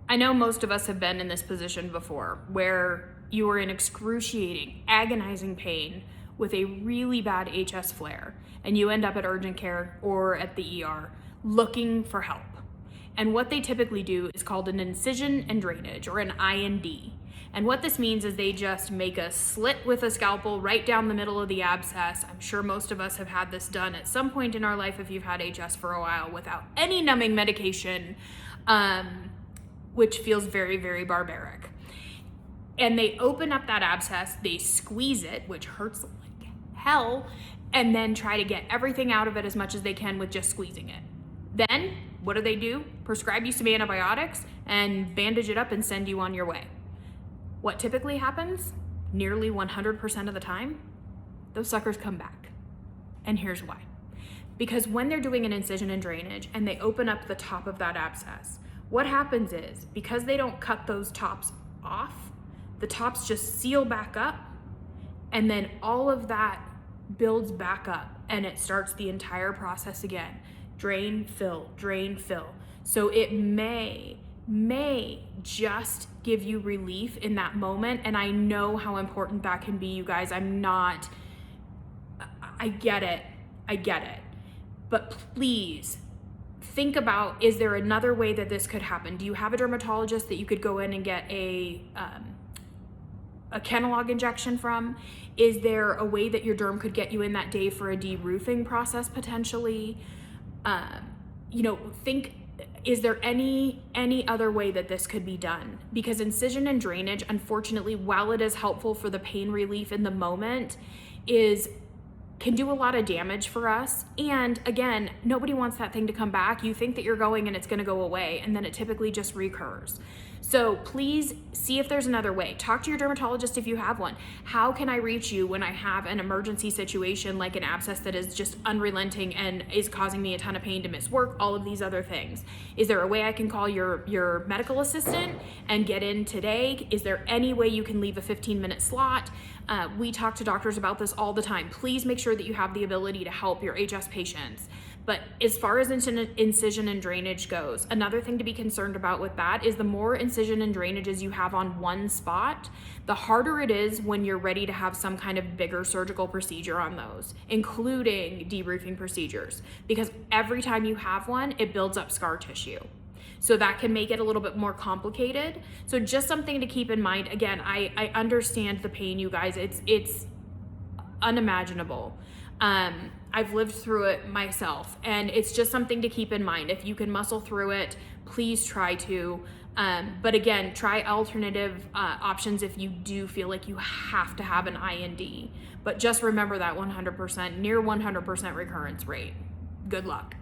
I know most of us have been in this position before where you are in excruciating, agonizing pain with a really bad HS flare, and you end up at urgent care or at the ER looking for help. And what they typically do is called an incision and drainage, or an I&D. And what this means is they just make a slit with a scalpel right down the middle of the abscess. I'm sure most of us have had this done at some point in our life if you've had HS for a while without any numbing medication, which feels very, very barbaric. And they open up that abscess, they squeeze it, which hurts like hell, and then try to get everything out of it as much as they can with just squeezing it. Then, what do? Prescribe you some antibiotics and bandage it up and send you on your way. What typically happens, nearly 100% of the time, those suckers come back. And here's why. Because when they're doing an incision and drainage and they open up the top of that abscess, what happens is, because they don't cut those tops off, the tops just seal back up, and then all of that builds back up and it starts the entire process again. Drain, fill, drain, fill. So it may just give you relief in that moment. And I know how important that can be, you guys. I get it. But please think about, is there another way that this could happen? Do you have a dermatologist that you could go in and get a Kenalog injection from? Is there a way that your derm could get you in that day for a deroofing process potentially? Think, is there any other way that this could be done? Because incision and drainage, unfortunately, while it is helpful for the pain relief in the moment, can do a lot of damage for us. And again, nobody wants that thing to come back. You think that you're going and it's going to go away, and then it typically just recurs. So please see if there's another way. Talk to your dermatologist if you have one. How can I reach you when I have an emergency situation like an abscess that is just unrelenting and is causing me a ton of pain to miss work, all of these other things? Is there a way I can call your medical assistant and get in today? Is there any way you can leave a 15-minute slot? We talk to doctors about this all the time. Please make sure that you have the ability to help your HS patients. But as far as incision and drainage goes, another thing to be concerned about with that is the more incision and drainages you have on one spot, the harder it is when you're ready to have some kind of bigger surgical procedure on those, including deroofing procedures. Because every time you have one, it builds up scar tissue. So that can make it a little bit more complicated. So just something to keep in mind. Again, I understand the pain, you guys. It's unimaginable. I've lived through it myself, and it's just something to keep in mind. If you can muscle through it, please try to. But again, try alternative options if you do feel like you have to have an I&D. But just remember that 100%, near 100% recurrence rate. Good luck.